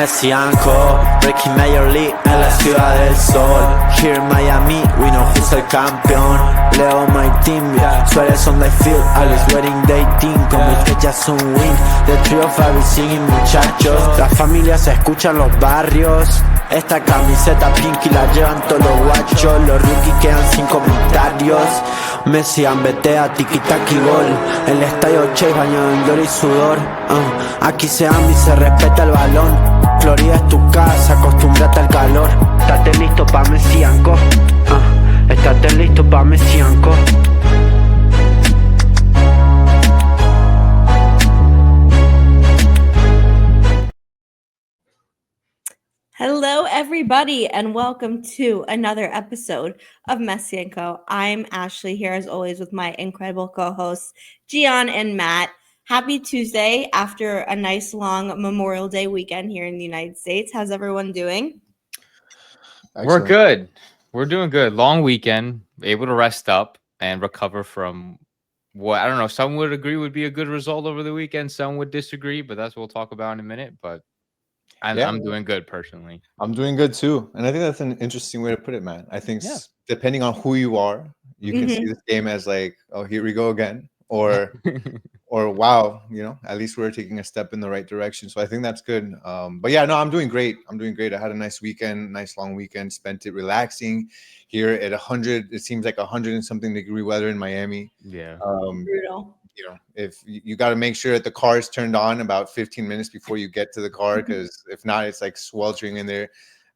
Messianco, breaking Major League en la ciudad del sol. Here in Miami, we know who's el campeón. Leo my team, sueles on the field, alles wedding dating, como que ya es un win. The trio Fabi singing, muchachos. Las familias se escuchan los barrios. Esta camiseta pinky la llevan todos los guachos. Los rookies quedan sin comentarios. Messi ambetea, tiki-taki gol. El estadio Chase bañado en gloria y sudor. Aquí se ama y se respeta el balón. Florida es tu casa, acostúmbrate al calor. Estate listo pa' Messianco. Estate listo pa' Messianco. Hello, everybody, and welcome to another episode of Messi & Co. I'm Ashley here, as always, with my incredible co-hosts, Gian and Matt. Happy Tuesday after a nice, long Memorial Day weekend here in the United States. How's everyone doing? Excellent. We're good. We're doing good. Long weekend, able to rest up and recover from what, I don't know, some would agree would be a good result over the weekend. Some would disagree, but that's what we'll talk about in a minute. But I'm doing good personally. I'm doing good too. And I think that's an interesting way to put it, man. I think depending on who you are, you can see this game as like, oh, here we go again. Or wow, you know, at least we're taking a step in the right direction. So I think that's good. But yeah, no, I'm doing great. I had a nice weekend, nice long weekend, spent it relaxing here at 100. It seems like 100 and something degree weather in Miami. Yeah. Brutal. You know, if you got to make sure that the car is turned on about 15 minutes before you get to the car, because if not, it's like sweltering in there.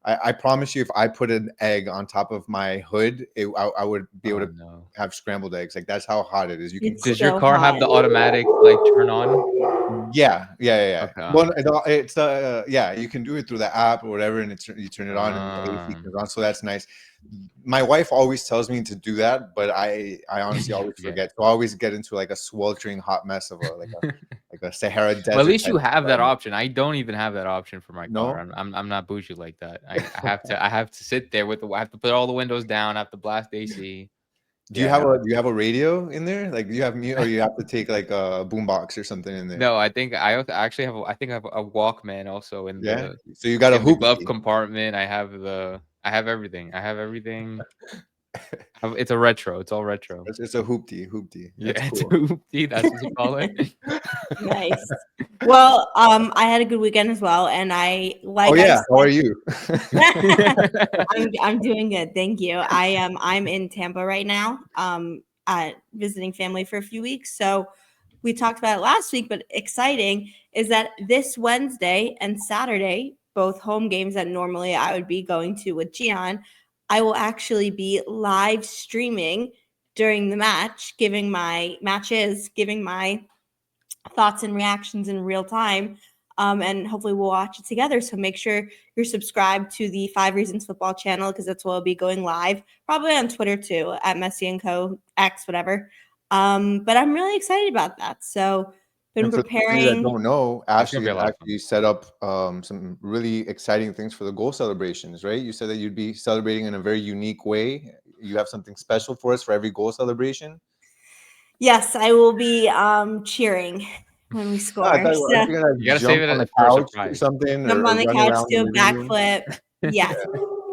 I promise you, if I put an egg on top of my hood, I would be able to have scrambled eggs. Like that's how hot it is. You can. Does your car have the automatic like turn on? Yeah. Okay. Well, it's you can do it through the app or whatever, and you turn it on and the AC comes on. So that's nice. My wife always tells me to do that, but I honestly always forget. So I always get into like a sweltering hot mess of a Sahara desert. Well, at least you have that option. I don't even have that option for my car. I'm not bougie like that. I have to sit there I have to put all the windows down. I have to blast AC. Do you have a radio in there? Like, do you have mute, or you have to take like a boombox or something in there? No, I think I actually have. I think I have a Walkman also in the. So you got a hoop glove compartment. I have everything. It's a retro. It's all retro. It's a hoopty. Yeah, it's a hoopty. That's what you call it. Nice. Well, I had a good weekend as well, and how are you? I'm doing good, thank you. I'm in Tampa right now, visiting family for a few weeks. So we talked about it last week, but exciting is that this Wednesday and Saturday, both home games that normally I would be going to with Gian, I will actually be live streaming during the match, giving my thoughts and reactions in real time. And hopefully we'll watch it together. So make sure you're subscribed to the 5 Reasons Football channel, because that's where I'll be going live, probably on Twitter too, at Messi & Co, X, whatever. But I'm really excited about that. So been preparing. I don't know. Ashley actually set up some really exciting things for the goal celebrations, right? You said that you'd be celebrating in a very unique way. You have something special for us for every goal celebration. Yes, I will be cheering when we score. You gotta save it on the couch or something. Jump on the couch, do a backflip. Yes.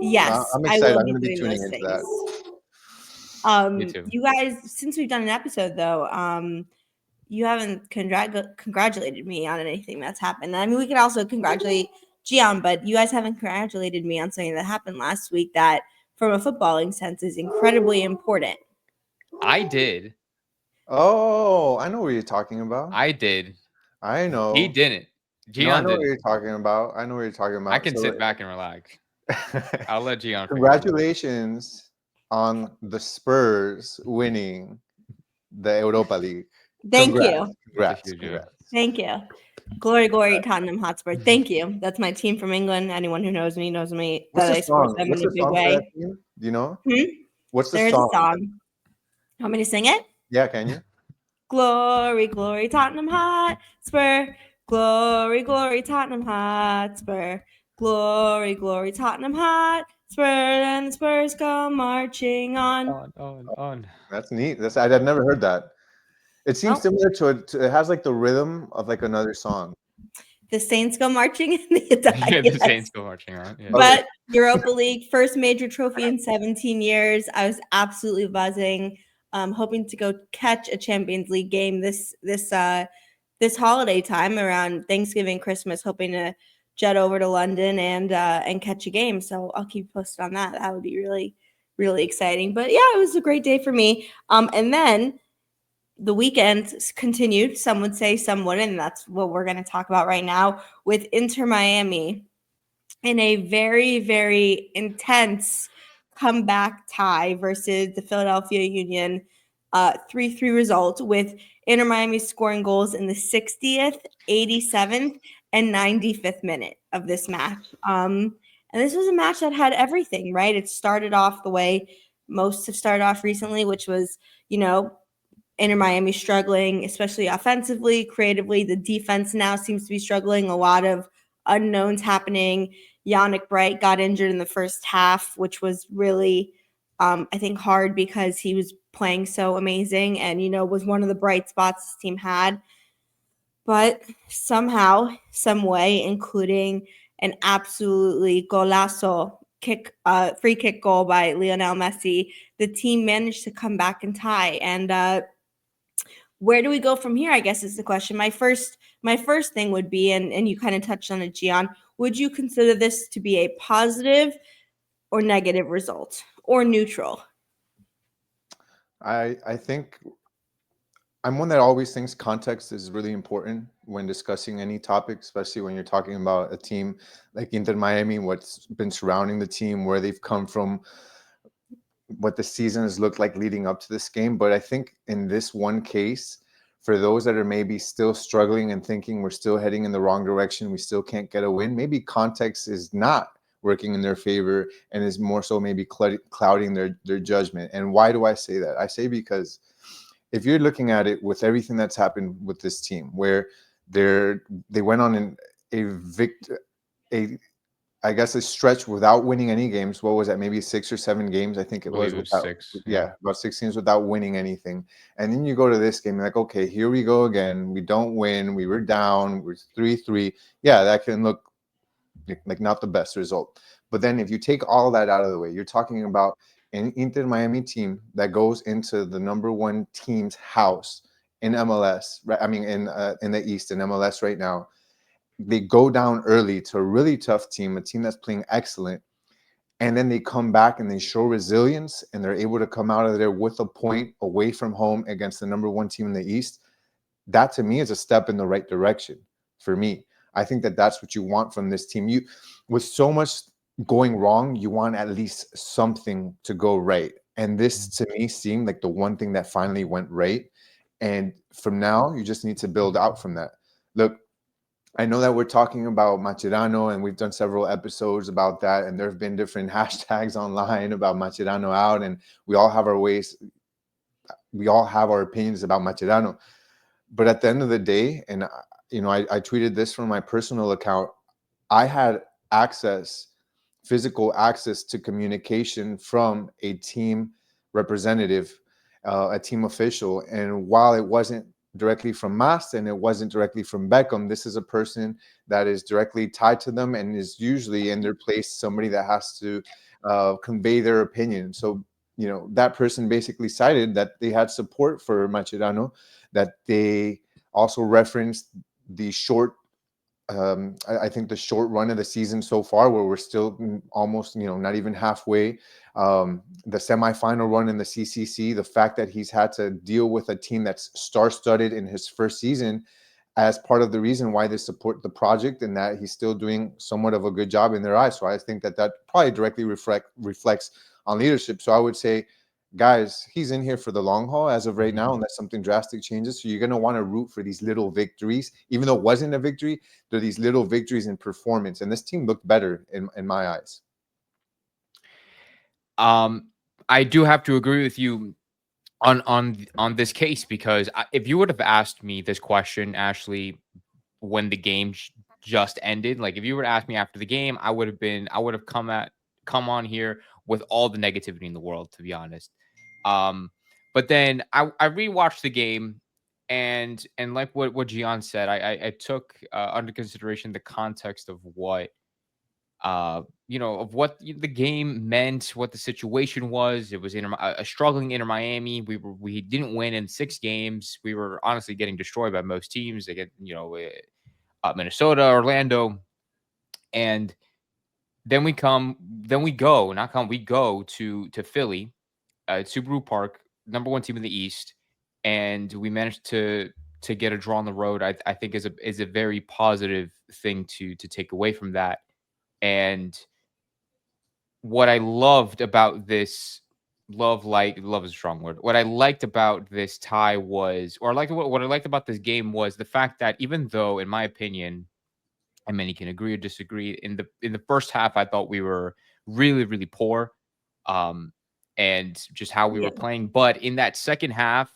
Yes. I'm excited. I'm going to be tuning into that. Me too. You guys, since we've done an episode though, you haven't congratulated me on anything that's happened. I mean, we can also congratulate Gian, but you guys haven't congratulated me on something that happened last week that, from a footballing sense, is incredibly important. I did. Oh, I know what you're talking about. I did. I know. He didn't. Gian I know what you're talking about. I can sit back and relax. I'll let Gian. Congratulations on the Spurs winning the Europa League. Thank you. Congrats. Thank you. Glory, Tottenham Hotspur. Thank you. That's my team from England. Anyone who knows me knows me. What's the song? Them in a big way. Do you know? What's the song? There's a song. Want me to sing it? Yeah, can you? Glory, Tottenham Hotspur. Glory, Tottenham Hotspur. Glory, Tottenham Hotspur. And the Spurs go marching on. That's neat. I've never heard that. It seems similar to it has like the rhythm of like another song. the Saints go marching in the Yeah, the Saints go marching on. Yeah. But Europa League, first major trophy in 17 years. I was absolutely buzzing. Hoping to go catch a Champions League game this holiday time around Thanksgiving, Christmas. Hoping to jet over to London and catch a game. So I'll keep you posted on that. That would be really, really exciting. But yeah, it was a great day for me. And then the weekend continued. Some would say, some wouldn't, and that's what we're going to talk about right now with Inter Miami in a very, very intense comeback tie versus the Philadelphia Union 3-3 result, with Inter Miami scoring goals in the 60th, 87th, and 95th minute of this match. And this was a match that had everything, right? It started off the way most have started off recently, which was, Inter Miami struggling, especially offensively, creatively. The defense now seems to be struggling. A lot of unknowns happening. Yannick Bright got injured in the first half, which was really, I think, hard because he was playing so amazing and, was one of the bright spots this team had. But somehow, some way, including an absolutely golazo free kick goal by Lionel Messi, the team managed to come back and tie. And where do we go from here, I guess, is the question. My first thing would be, and you kind of touched on it, Gian, would you consider this to be a positive or negative result, or neutral? I think I'm one that always thinks context is really important when discussing any topic, especially when you're talking about a team like Inter Miami, what's been surrounding the team, where they've come from, what the season has looked like leading up to this game. But I think in this one case, for those that are maybe still struggling and thinking we're still heading in the wrong direction, we still can't get a win, maybe context is not working in their favor and is more so maybe clouding their judgment. And why do I say that? I say because if you're looking at it with everything that's happened with this team, where they went on I guess a stretch without winning any games. What was that? Maybe 6 or 7 games. I think it was without, 6. Yeah, about 6 games without winning anything. And then you go to this game, like, okay, here we go again. We don't win. We were down. We're 3-3. Yeah, that can look like not the best result. But then if you take all that out of the way, you're talking about an Inter Miami team that goes into the number 1 team's house in MLS, right? I mean, in the East in MLS right now. They go down early to a really tough team, a team that's playing excellent, and then they come back and they show resilience, and they're able to come out of there with a point away from home against the number 1 team in the East. That to me is a step in the right direction for me. I think that that's what you want from this team. With so much going wrong, you want at least something to go right. And this to me seemed like the one thing that finally went right. And from now, you just need to build out from that. Look, I know that we're talking about Mascherano, and we've done several episodes about that, and there have been different hashtags online about Mascherano out, and we all have our ways. We all have our opinions about Mascherano. But at the end of the day, and I tweeted this from my personal account, I had physical access to communication from a team representative, a team official. And while it wasn't directly from Mas and it wasn't directly from Beckham, this is a person that is directly tied to them and is usually in their place somebody that has to convey their opinion. So, that person basically cited that they had support for Mascherano, that they also referenced the short I think the short run of the season so far, where we're still almost, not even halfway. The semifinal run in the CCC, the fact that he's had to deal with a team that's star-studded in his first season as part of the reason why they support the project, and that he's still doing somewhat of a good job in their eyes. So I think that probably directly reflects on leadership. So I would say, guys, he's in here for the long haul as of right now, unless something drastic changes. So you're going to want to root for these little victories. Even though it wasn't a victory, they're these little victories in performance. And this team looked better in my eyes. I do have to agree with you on this case, because if you would have asked me this question, Ashley, when the game just ended, like if you were to ask me after the game, I would have come on here with all the negativity in the world, to be honest. But then I rewatched the game, And like what Gian said, I took under consideration the context of what of what the game meant, what the situation was. It was a struggling Inter Miami. We didn't win in 6 games. We were honestly getting destroyed by most teams. They get Minnesota, Orlando, and then we go to Philly, Subaru Park, number 1 team in the East, and we managed to get a draw on the road. I think is a very positive thing to take away from that. And what I loved about this love is a strong word. What I liked about this tie was, or what I liked about this game was the fact that even though, in my opinion, and many can agree or disagree, in the first half, I thought we were really, really poor, and just how we were playing. But in that second half,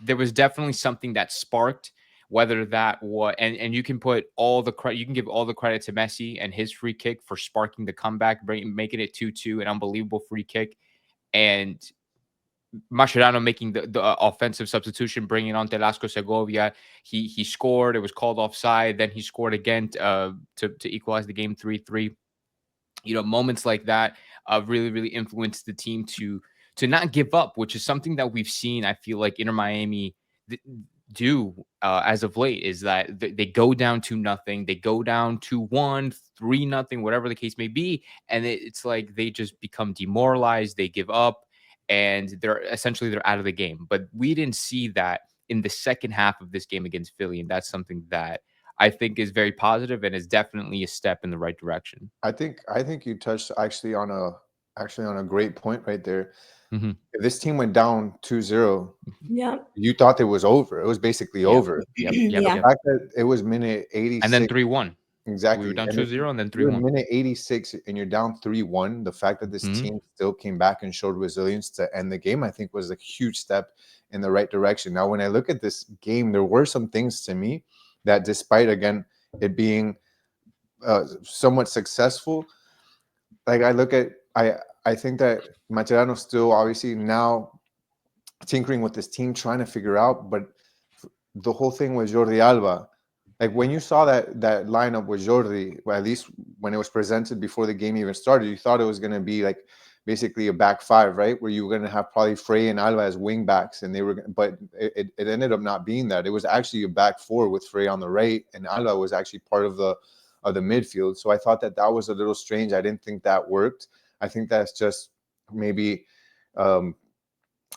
there was definitely something that sparked. Whether that was, and you can put all the credit, you can give all the credit to Messi and his free kick for sparking the comeback, making it 2-2, an unbelievable free kick, and Mascherano making the offensive substitution, bringing on Telasco Segovia. He scored. It was called offside. Then he scored again to equalize the game 3-3. Moments like that really, really influenced the team to not give up, which is something that we've seen. I feel like Inter Miami do as of late, is that they go down 2-0, they go down 2-1, 3-0, whatever the case may be, and it's like they just become demoralized. They give up, and they're out of the game. But we didn't see that in the second half of this game against Philly, and that's something that I think is very positive and is definitely a step in the right direction. I think you touched actually on a great point right there. Mm-hmm. If this team went down 2-0, yeah, you thought it was over. It was basically over. Yep. The fact that it was minute 86 and then 3-1. Exactly. We were down 2-0 and then You're 3-1. minute 86 and you're down 3-1. The fact that this team still came back and showed resilience to end the game, I think, was a huge step in the right direction. Now, when I look at this game, there were some things to me that, despite, again, it being somewhat successful, like I think that Mascherano still obviously now tinkering with this team, trying to figure out, but the whole thing with Jordi Alba, like when you saw that lineup with Jordi, well, at least when it was presented before the game even started, you thought it was going to be like basically a back 5, right? Where you were going to have probably Frey and Alba as wing backs, but it ended up not being that. It was actually a back 4 with Frey on the right, and Alba was actually part of the midfield. So I thought that was a little strange. I didn't think that worked. I think that's just maybe.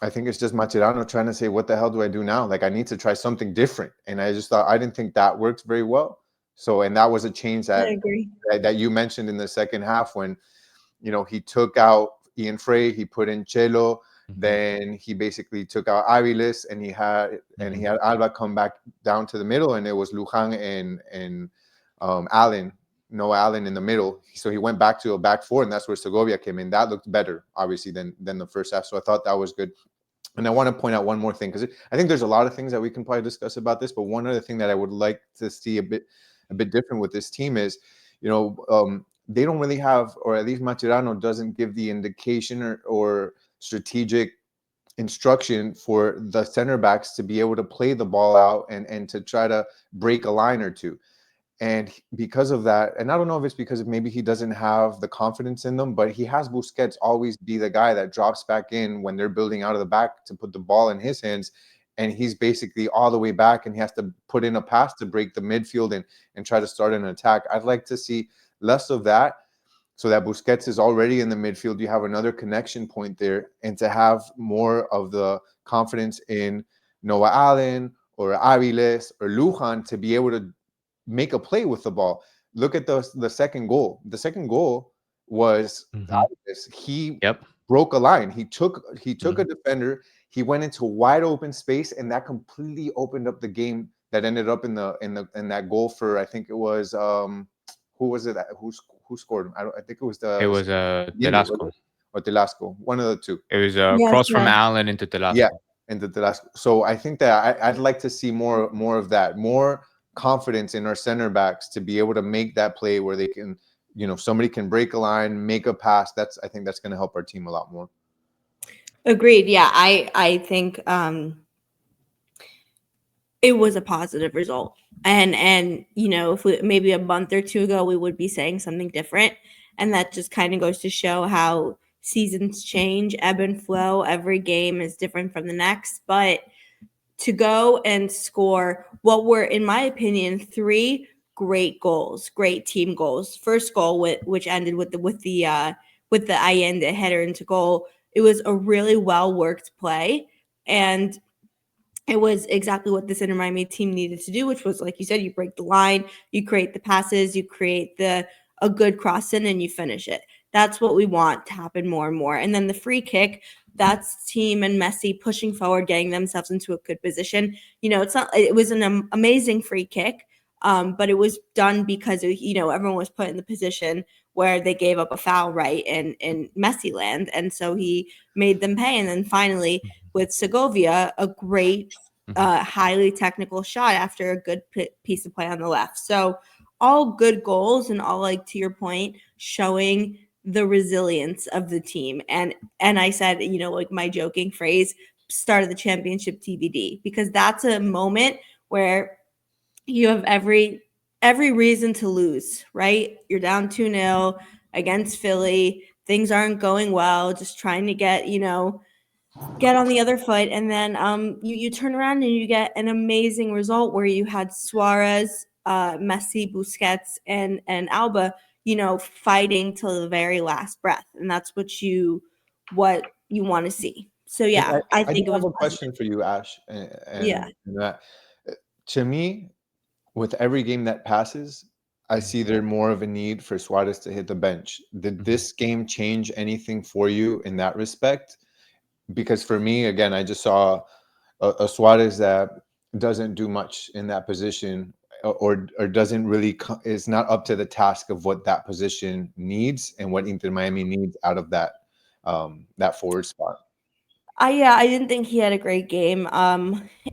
I think it's just Mascherano trying to say, what the hell do I do now? Like, I need to try something different. And I just thought, I didn't think that worked very well. So, and that was a change that you mentioned in the second half when, he took out Ian Frey, he put in Chelo, then he basically took out Aviles, and he had Alba come back down to the middle, and it was Luján and Noah Allen in the middle. So he went back to a back 4, and that's where Segovia came in. That looked better, obviously, than the first half. So I thought that was good. And I want to point out one more thing, because I think there's a lot of things that we can probably discuss about this, but one other thing that I would like to see a bit different with this team is, they don't really have, or at least Mascherano doesn't give the indication or strategic instruction for the center backs to be able to play the ball out and to try to break a line or two. And because of that, and I don't know if it's because maybe he doesn't have the confidence in them, but he has Busquets always be the guy that drops back in when they're building out of the back to put the ball in his hands. And he's basically all the way back, and he has to put in a pass to break the midfield and try to start an attack. I'd like to see less of that, so that Busquets is already in the midfield. You have another connection point there, and to have more of the confidence in Noah Allen or Aviles or Luján to be able to make a play with the ball. Look at the second goal. The second goal was he broke a line. He took a defender. He went into wide open space, and that completely opened up the game. That ended up in that goal for, I think it was who was it? Who scored? I think it was Telasco or Telasco, one of the two. It was a cross from Allen into Telasco. Yeah, into Telasco. So I think that I'd like to see more of that, more confidence in our center backs to be able to make that play where they can, somebody can break a line, make a pass. I think that's going to help our team a lot more. Agreed. Yeah, I think it was a positive result. And you know, if maybe a month or two ago we would be saying something different, and that just kind of goes to show how seasons change, ebb and flow. Every game is different from the next, but to go and score what were, in my opinion, 3 great goals, great team goals. First goal, which ended with the Allende header into goal. It was a really well worked play, and it was exactly what this Inter Miami team needed to do, which was, like you said, you break the line, you create the passes, you create a good cross in, and you finish it. That's what we want to happen more and more. And then the free kick, that's team and Messi pushing forward, getting themselves into a good position. You know, it was an amazing free kick, but it was done because, you know, everyone was put in the position where they gave up a foul right in Messi land, and so he made them pay. And then finally, with Segovia, a great, highly technical shot after a good piece of play on the left. So all good goals, and all, like, to your point, showing the resilience of the team. And I said, you know, like my joking phrase, start of the championship TBD, because that's a moment where you have every reason to lose, right? You're down 2-0 against Philly. Things aren't going well, just trying to get, you know, get on the other foot, and then you turn around and you get an amazing result where you had Suarez, Messi, Busquets, and Alba, you know, fighting till the very last breath, and that's what you want to see. So yeah, I think do it was have a positive. question for you, Ash, Yeah. and that, to me, with every game that passes, I see there more of a need for Suarez to hit the bench. Did this game change anything for you in that respect? Because for me, again, I just saw a Suarez that doesn't do much in that position, or doesn't really is not up to the task of what that position needs and what Inter Miami needs out of that that forward spot. I didn't think he had a great game.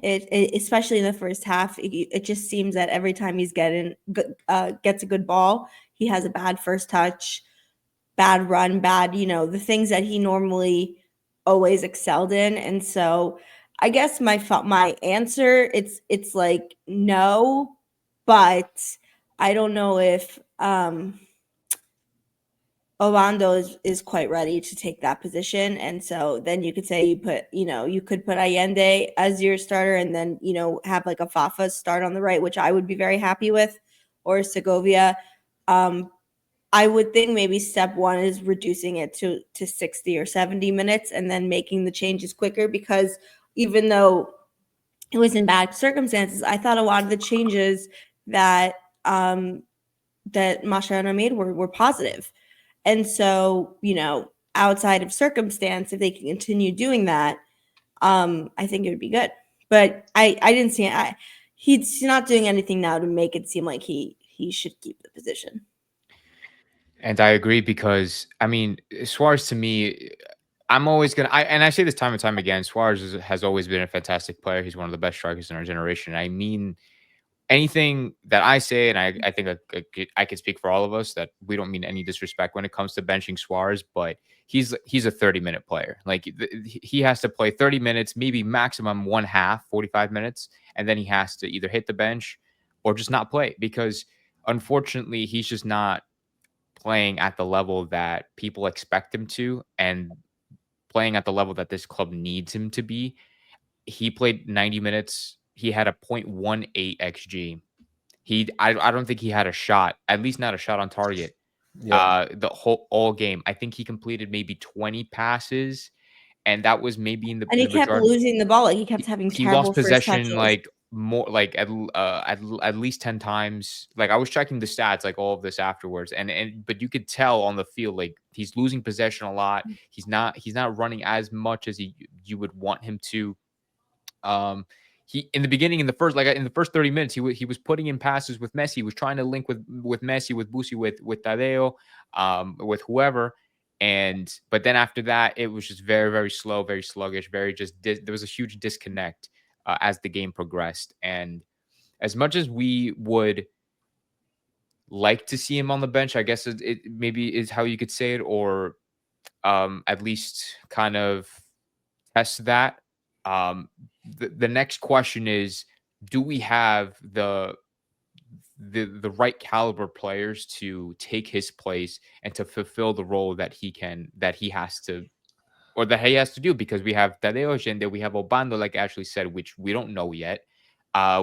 It especially in the first half, it just seems that every time he's gets a good ball, he has a bad first touch, bad run, bad, you know, the things that he normally always excelled in. And so I guess my answer, it's like no, but I don't know if Orlando is quite ready to take that position. And so then you could say you could put Allende as your starter, and then, you know, have like a Fafa start on the right, which I would be very happy with, or Segovia. I would think maybe step one is reducing it to 60 or 70 minutes and then making the changes quicker, because even though it was in bad circumstances, I thought a lot of the changes that that Mascherano made were positive. And so, you know, outside of circumstance, if they can continue doing that, I think it would be good. But I didn't see it. He's not doing anything now to make it seem like he should keep the position. And I agree, because I mean, Suarez, to me, I'm always gonna. I say this time and time again. Suarez has always been a fantastic player. He's one of the best strikers in our generation. I mean, anything that I say, and I think I could speak for all of us, that we don't mean any disrespect when it comes to benching Suarez, but he's a 30-minute player. Like, he has to play 30 minutes, maybe maximum one half, 45 minutes, and then he has to either hit the bench or just not play, because unfortunately he's just not playing at the level that people expect him to, and playing at the level that this club needs him to be. He played 90 minutes. He had a 0.18 xG. I don't think he had a shot, at least not a shot on target. Yeah. The whole all game. I think he completed maybe 20 passes, and that was maybe in And he the kept majority. losing the ball. Like, he kept having He lost terrible first possession touches. like more, like at least 10 times. Like, I was checking the stats, like all of this afterwards, and but you could tell on the field, like, he's losing possession a lot. He's not running as much as you would want him to. He, in the beginning, in the first 30 minutes, he was putting in passes with Messi. He was trying to link with Messi, with Busi, with Tadeo, with whoever. But then after that, it was just very, very slow, very sluggish, very there was a huge disconnect as the game progressed. And as much as we would like to see him on the bench, I guess it maybe is how you could say it, or at least kind of test that. The next question is, do we have the right caliber players to take his place and to fulfill the role that he has to, or that he has to do, because we have Tadeo Allende, we have Obando, like Ashley said, which we don't know yet.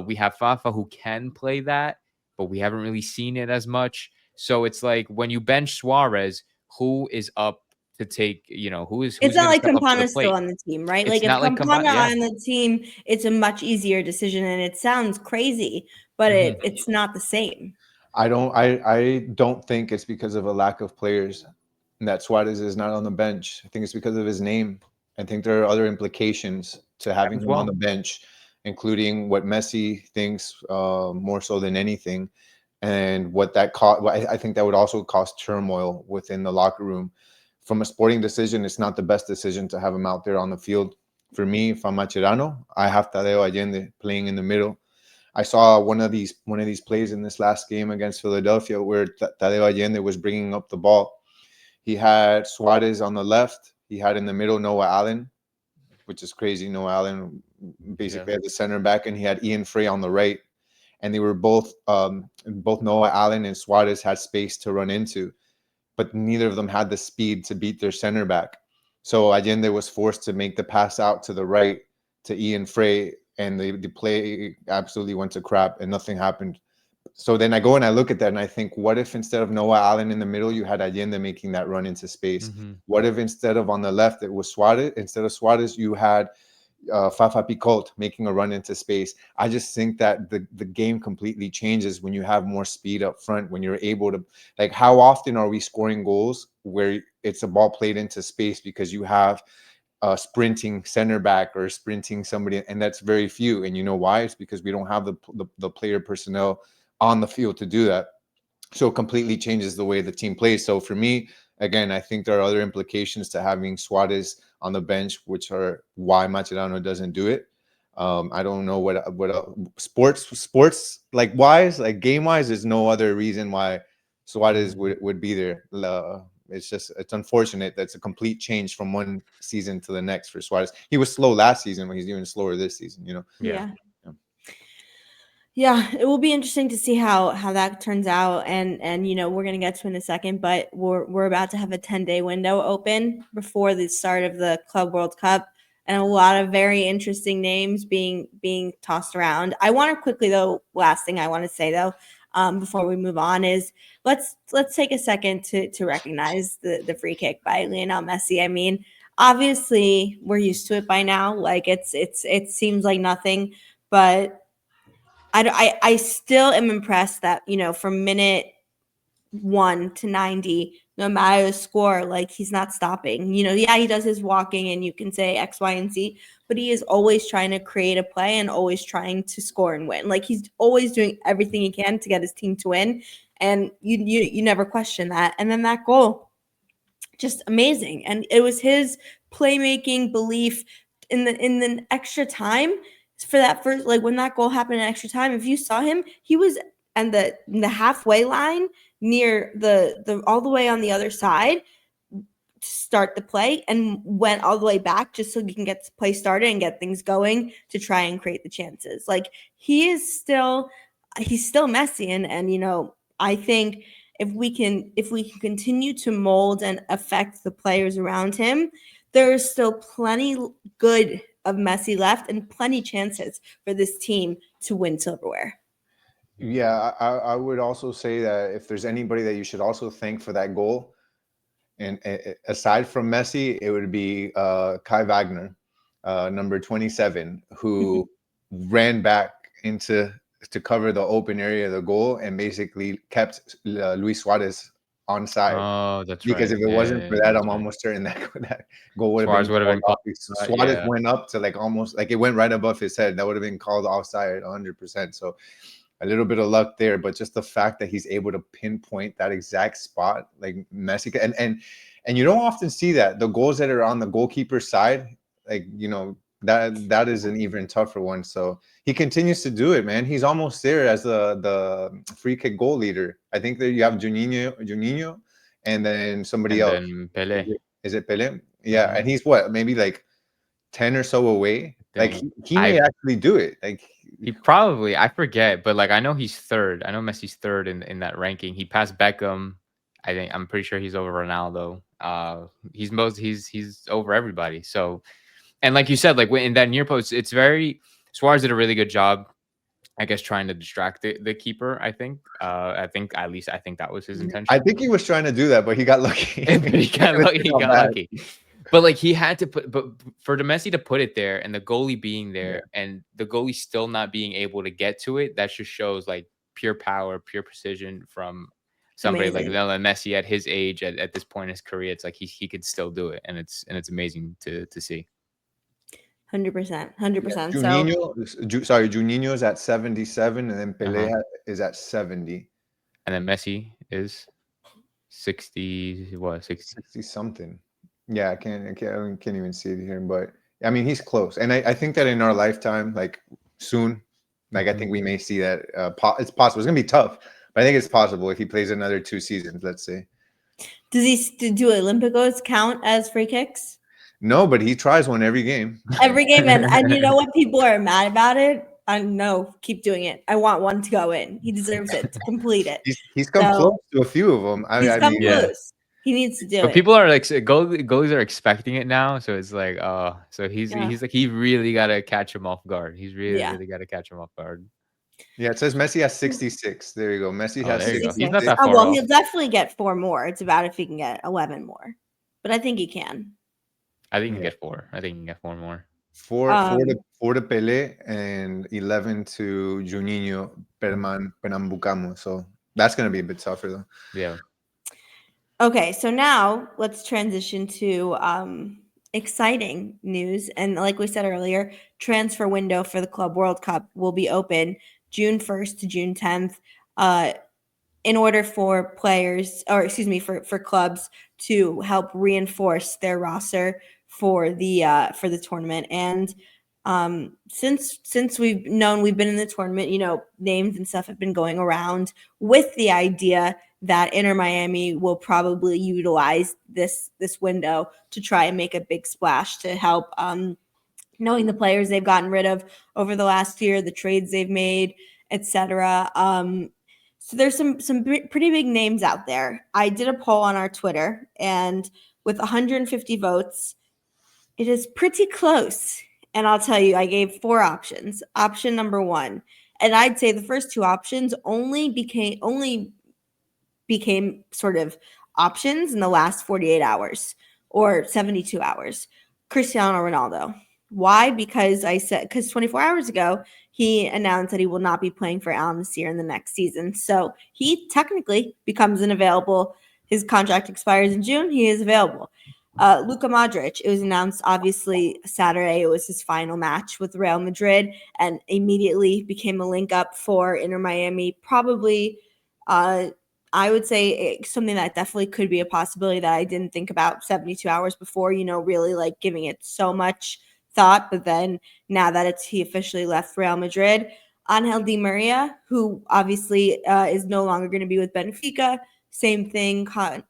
We have Fafa, who can play that, but we haven't really seen it as much. So it's like when you bench Suarez, who is up to take, who's It's not going to like step up to the Campana's still plate? on the team, right? It's Like if not like Campana yeah. on the team, it's a much easier decision, and it sounds crazy, but it's not the same. I don't think it's because of a lack of players that Suarez is not on the bench. I think it's because of his name. I think there are other implications to having him on the bench, including what Messi thinks more so than anything, and what that cost. I think that would also cause turmoil within the locker room. From a sporting decision, it's not the best decision to have him out there on the field. For me, if I'm Mascherano, I have Tadeo Allende playing in the middle. I saw one of these plays in this last game against Philadelphia where Tadeo Allende was bringing up the ball. He had Suarez on the left. He had in the middle Noah Allen, which is crazy. Noah Allen basically at the center back, and he had Ian Frey on the right. And they were both Noah Allen and Suarez had space to run into, but neither of them had the speed to beat their center back. So Allende was forced to make the pass out to the right to Ian Frey, and the play absolutely went to crap and nothing happened. So then I go and I look at that and I think, what if instead of Noah Allen in the middle, you had Allende making that run into space? What if instead of on the left, it was Suarez? Instead of Suarez, you had Fafa Picault making a run into space. I just think that the game completely changes when you have more speed up front, when you're able to, like, how often are we scoring goals where it's a ball played into space because you have a sprinting center back or sprinting somebody, and that's very few. And you know why? It's because we don't have the player personnel on the field to do that. So it completely changes the way the team plays. So for me, again, I think there are other implications to having Suarez on the bench, which are why Mascherano doesn't do it. I don't know what sports like wise, like game wise, there's no other reason why Suarez would be there. It's unfortunate that's a complete change from one season to the next for Suarez. He was slow last season, but he's even slower this season, Yeah, it will be interesting to see how that turns out, and we're gonna get to in a second, but we're about to have a 10-day window open before the start of the Club World Cup, and a lot of very interesting names being tossed around. I want to quickly though, last thing I want to say though, before we move on is let's take a second to recognize the free kick by Lionel Messi. I mean, obviously we're used to it by now. Like it seems like nothing, but I still am impressed that, from minute 1 to 90, no matter the score, like he's not stopping. Yeah, he does his walking and you can say X, Y, and Z, but he is always trying to create a play and always trying to score and win. Like he's always doing everything he can to get his team to win. And you never question that. And then that goal, just amazing. And it was his playmaking belief in the extra time for that first, like when that goal happened in extra time. If you saw him, he was and the halfway line near the all the way on the other side to start the play and went all the way back just so you can get the play started and get things going to try and create the chances. Like he's still Messi, and I think if we can continue to mold and affect the players around him, there is still plenty good of Messi left and plenty chances for this team to win silverware. Yeah, I would also say that if there's anybody that you should also thank for that goal, and aside from Messi, it would be Kai Wagner, number 27, who ran back to cover the open area of the goal and basically kept Luis Suarez on side. Oh, that's Because right. if it wasn't for that, I'm almost certain that goal would have been called. Suarez went up to like almost like it went right above his head. That would have been called offside 100%. So a little bit of luck there, but just the fact that he's able to pinpoint that exact spot, like Messi, and you don't often see that. The goals that are on the goalkeeper's side, like that is an even tougher one. So he continues to do it, man. He's almost there as the free kick goal leader. I think that you have Juninho, and then somebody else. Then Pele. Is it Pele? Yeah, and he's what, maybe like 10 or so away. Like thing. he may actually do it. Like he probably, I forget, but like I know he's third. I know Messi's third in that ranking. He passed Beckham. I'm pretty sure he's over Ronaldo. He's over everybody. So, and like you said, like in that near post, it's very Suarez did a really good job, I guess, trying to distract the keeper. I think at least that was his intention. I think he was trying to do that, but he got lucky. He got lucky. But like he had to but for the Messi to put it there and the goalie being there and the goalie still not being able to get to it, that just shows like pure power, pure precision from somebody like Lionel Messi at his age, at this point in his career. It's like he could still do it, and it's amazing to see. 100%. Juninho's at 77, and then Pelé is at 70, and then Messi is 60. What 60 something? Yeah, I can't even see it here, but I mean he's close, and I think that in our lifetime, like soon, like I think we may see that. It's possible. It's gonna be tough, but I think it's possible if he plays another 2 seasons. Let's say. Does he do Olympicos count as free kicks? No, but he tries one every game. Every game, and you know what? People are mad about it. No, keep doing it. I want one to go in. He deserves it to complete it. He's come close to a few of them. He's come close. He needs to do it. But people are like goalies are expecting it now, so it's like so he's like he really got to catch him off guard. He's really got to catch him off guard. Yeah, it says Messi has 66. There you go. Messi has 66. He's not that far off. He'll definitely get 4 more. It's about if he can get 11 more, but I think he can. I think he can get 4. I think he can get 4 more. 4 to Pelé and 11 to Juninho Pernambucano. So that's gonna be a bit tougher though. Yeah. Okay, so now let's transition to exciting news. And like we said earlier, transfer window for the Club World Cup will be open June 1st to June 10th. In order for for clubs to help reinforce their roster for the tournament. And since we've been in the tournament, names and stuff have been going around with the idea that Inter Miami will probably utilize this window to try and make a big splash to help, knowing the players they've gotten rid of over the last year, the trades they've made, etc. So there's some pretty big names out there. I did a poll on our Twitter, and with 150 votes, it is pretty close. And I'll tell you, I gave 4 options. Option number 1, and I'd say the first 2 options only became sort of options in the last 48 hours or 72 hours. Cristiano Ronaldo. Why? Because 24 hours ago, he announced that he will not be playing for Al Nassr in the next season. So he technically becomes unavailable. His contract expires in June. He is available. Luka Modric, it was announced obviously Saturday. It was his final match with Real Madrid and immediately became a link up for Inter Miami. Probably, I would say something that definitely could be a possibility that I didn't think about 72 hours before, really like giving it so much thought. But then now that he officially left Real Madrid, Angel Di Maria, who obviously is no longer going to be with Benfica, same thing,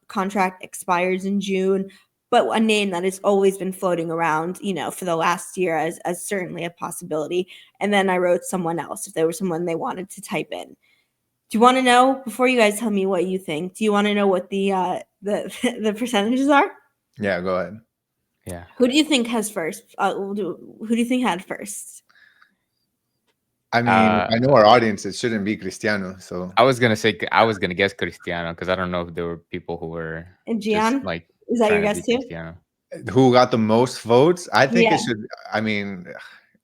contract expires in June. But a name that has always been floating around, for the last year as certainly a possibility. And then I wrote someone else if there was someone they wanted to type in. Do you want to know, before you guys tell me what you think, do you want to know what the percentages are? Yeah, go ahead. Yeah. Who do you think has first? Who do you think had first? I mean, I know our audience, it shouldn't be Cristiano. So I was gonna guess Cristiano because I don't know if there were people who were and Gian. Like, is that your guess too? Cristiano. Who got the most votes? I think it should. I mean,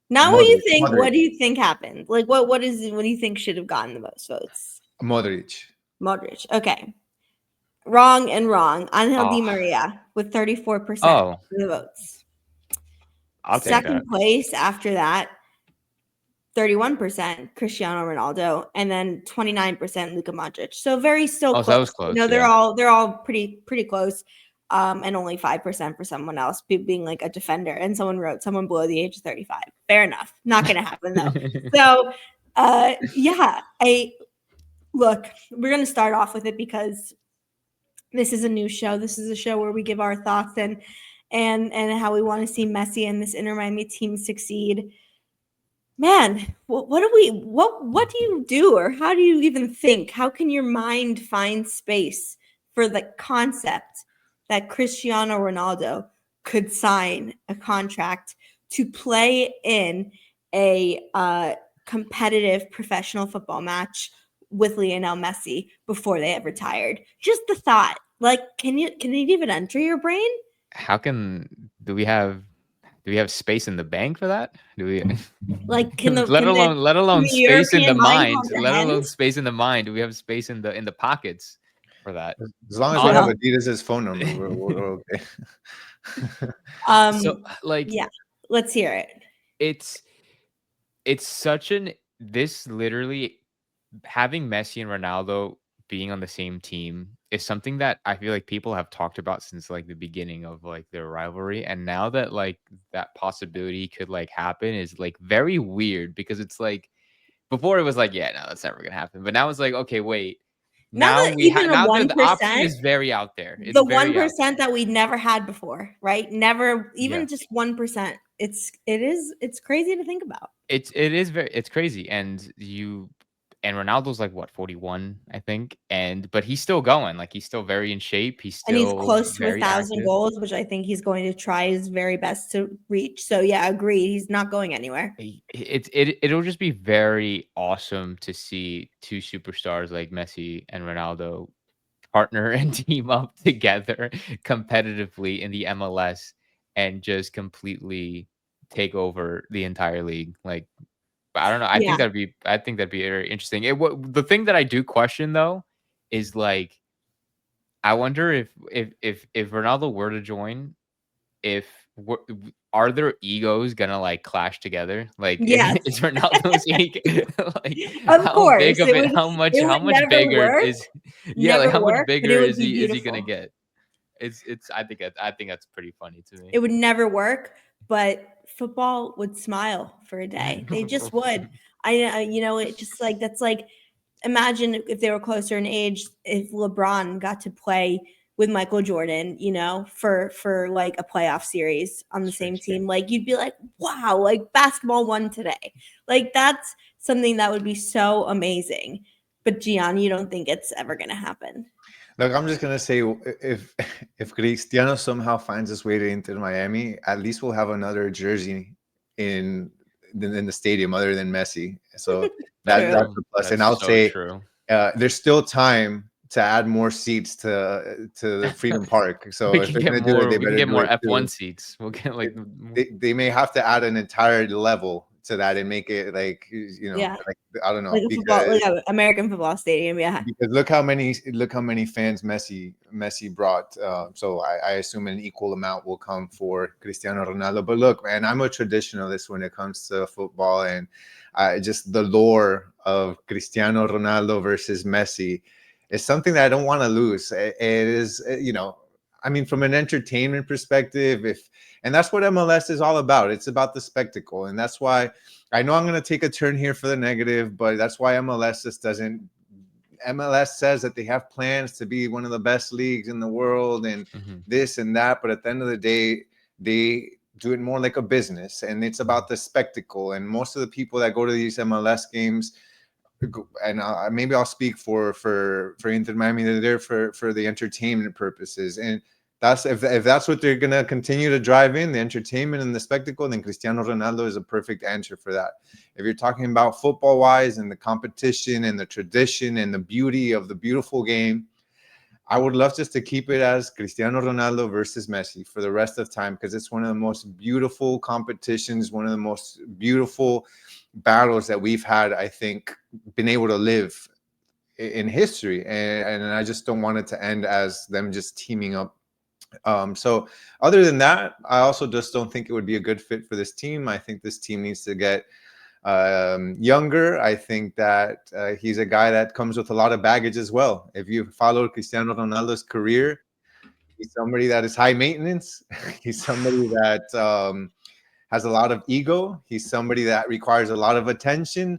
not what you think. Modric. What do you think happened? Like, what do you think should have gotten the most votes? Modric. Okay. Wrong. Angel Di Maria with 34% of the votes. I'll take Second place after that, 31% Cristiano Ronaldo, and then 29% Luka Modric. So very still close. So that was close. They're all pretty close. And only 5% for someone else being like a defender. And someone below the age of 35. Fair enough. Not going to happen though. So, look, we're going to start off with it because this is a new show. This is a show where we give our thoughts. and how we want to see Messi and this Inter Miami team succeed. Man, what do you do, or how do you even think? How can your mind find space for the concept that Cristiano Ronaldo could sign a contract to play in a competitive professional football match with Lionel Messi before they have retired? Just the thought. Like, can it even enter your brain? How do we have space in the bank for that? Do we Like, let alone space in the European mind mind, let alone comprehend? space in the mind? Do we have space in the pockets for that? As long as we have Adidas's phone number, we're okay. So like, yeah, let's hear it. It's such this literally having Messi and Ronaldo being on the same team is something that I feel like people have talked about since like the beginning of like their rivalry. And now that like that possibility could like happen is like very weird, because it's like before it was like, yeah, no, that's never gonna happen. But now it's like, okay, wait. Now that even now the the option 1%, is very out there. It's the very 1% that we never had before, right? Never, even just 1%. It's crazy to think about. It's crazy. And Ronaldo's like what, 41, I think. But he's still going. Like he's still very in shape. He's And he's still close to very 1,000 active. goals, which I think he's going to try his very best to reach. So yeah, agreed. He's not going anywhere. It'll just be very awesome to see two superstars like Messi and Ronaldo partner and team up together competitively in the MLS and just completely take over the entire league. Like, I don't know. I think that'd be very interesting. The thing that I do question though is like, I wonder if Ronaldo were to join, if are their egos gonna like clash together? Like, Yes. is Ronaldo's ego like Of how course, big of it? How much never bigger work, is? Yeah, like how much but bigger it would is be he beautiful. gonna get? It's I think that's pretty funny to me. It would never work, but football would smile for a day. They just would. It just like, that's like, imagine if they were closer in age, if LeBron got to play with Michael Jordan, for like a playoff series on the same team. Like, you'd be like, wow, like basketball won today. Like, that's something that would be so amazing. But Gian, you don't think it's ever going to happen? Look, I'm just gonna say, if Cristiano somehow finds his way to Inter Miami, at least we'll have another jersey in the stadium other than Messi. So that's a plus. That's and I'll so say, true. There's still time to add more seats to the Freedom Park. So if they're gonna do it, they better get do more it too. F1 seats. We'll get like they may have to add an entire level to that and make it like, like, I don't know, like an American football stadium. Yeah, because look how many fans Messi brought. So I assume an equal amount will come for Cristiano Ronaldo. But look, man, I'm a traditionalist when it comes to football, and just the lore of Cristiano Ronaldo versus Messi is something that I don't want to lose. It is, I mean, from an entertainment perspective, and that's what MLS is all about. It's about the spectacle. And that's why I know I'm going to take a turn here for the negative, but that's why MLS says that they have plans to be one of the best leagues in the world and this and that. But at the end of the day, they do it more like a business, and it's about the spectacle. And most of the people that go to these MLS games, and maybe I'll speak for Inter Miami, they're there for the entertainment purposes. And that's if that's what they're gonna continue to drive in, the entertainment and the spectacle, then Cristiano Ronaldo is a perfect answer for that. If you're talking about football wise and the competition and the tradition and the beauty of the beautiful game, I would love just to keep it as Cristiano Ronaldo versus Messi for the rest of time, because it's one of the most beautiful competitions, one of the most beautiful battles that we've had, I think, been able to live in history. And I just don't want it to end as them just teaming up. So other than that, I also just don't think it would be a good fit for this team. I think this team needs to get younger. I think that he's a guy that comes with a lot of baggage as well. If you follow Cristiano Ronaldo's career, he's somebody that is high maintenance. He's somebody that has a lot of ego. He's somebody that requires a lot of attention.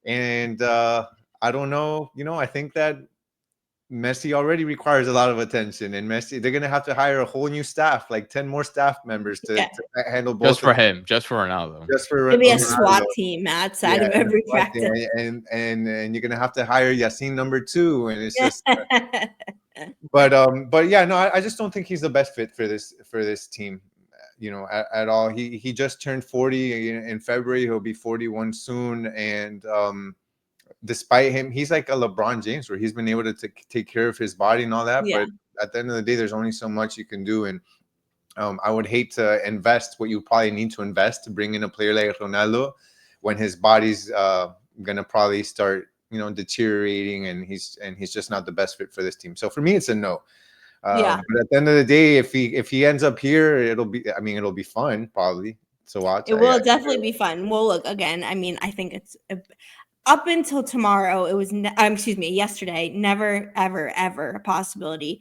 And I don't know, I think that Messi already requires a lot of attention, and Messi, they're gonna have to hire a whole new staff, like 10 more staff members to handle both. Just for him, just for Ronaldo. Just for It'll be a Ronaldo. SWAT team outside of every practice. And you're gonna have to hire Yassine number 2, and it's just. But yeah, no, I just don't think he's the best fit for this team, at all. He just turned 40 in February. He'll be 41 soon, and despite him, he's like a LeBron James, where he's been able to take care of his body and all that. Yeah. But at the end of the day, there's only so much you can do, and I would hate to invest what you probably need to invest to bring in a player like Ronaldo when his body's gonna probably start deteriorating, and he's just not the best fit for this team. So for me, it's a no. But at the end of the day, if he ends up here, it'll be fun probably to watch. It will definitely be fun. Well, look, again, I mean, I think it's up until tomorrow, it was yesterday, never ever ever a possibility.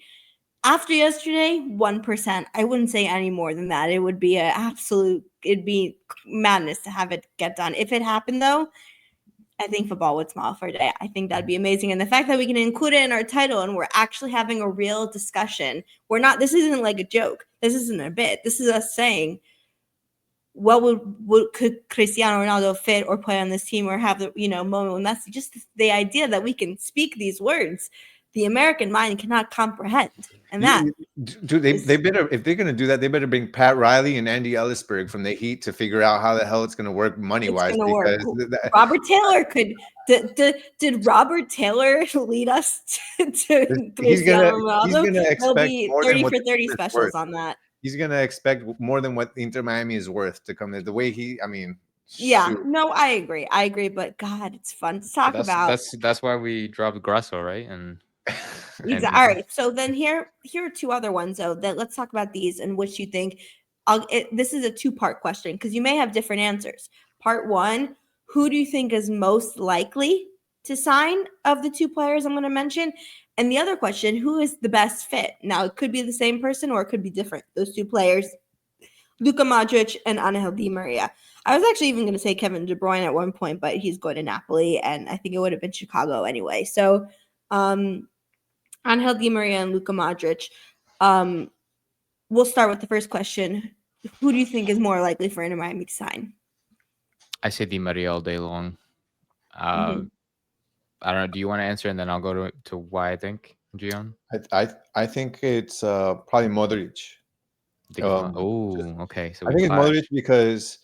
After yesterday, 1%. I wouldn't say any more than that. It would be it'd be madness to have it get done. If it happened though, I think football would smile for a day. I think that'd be amazing. And the fact that we can include it in our title and we're actually having a real discussion. This isn't like a joke. This isn't a bit. This is us saying, what could Cristiano Ronaldo fit or play on this team or have the moment when that's just the idea that we can speak these words. The American mind cannot comprehend. And that they better, if they're gonna do that, they better bring Pat Riley and Andy Ellisberg from the Heat to figure out how the hell it's gonna work money-wise. Robert Taylor did Robert Taylor lead us to Cristiano Ronaldo? He's gonna expect more 30 for 30 specials on that. He's gonna expect more than what Inter Miami is worth to come there. The way no, I agree. But God, it's fun to talk about. That's why we dropped Grasso, right? And exactly. All right. So then here are 2 other ones though. Let's talk about these and which you think. This is a 2-part question because you may have different answers. Part 1: who do you think is most likely to sign of the 2 players I'm going to mention? And the other question: who is the best fit? Now it could be the same person or it could be different. Those 2 players, Luka Modric and Angel Di Maria. I was actually even going to say Kevin De Bruyne at one point, but he's going to Napoli, and I think it would have been Chicago anyway. So. Angel Di Maria and Luka Modric. We'll start with the first question. Who do you think is more likely for Inter Miami to sign? I say Di Maria all day long. I don't know. Do you want to answer, and then I'll go to why I think, Gian? I think it's probably Modric. Okay. So I think it's Modric because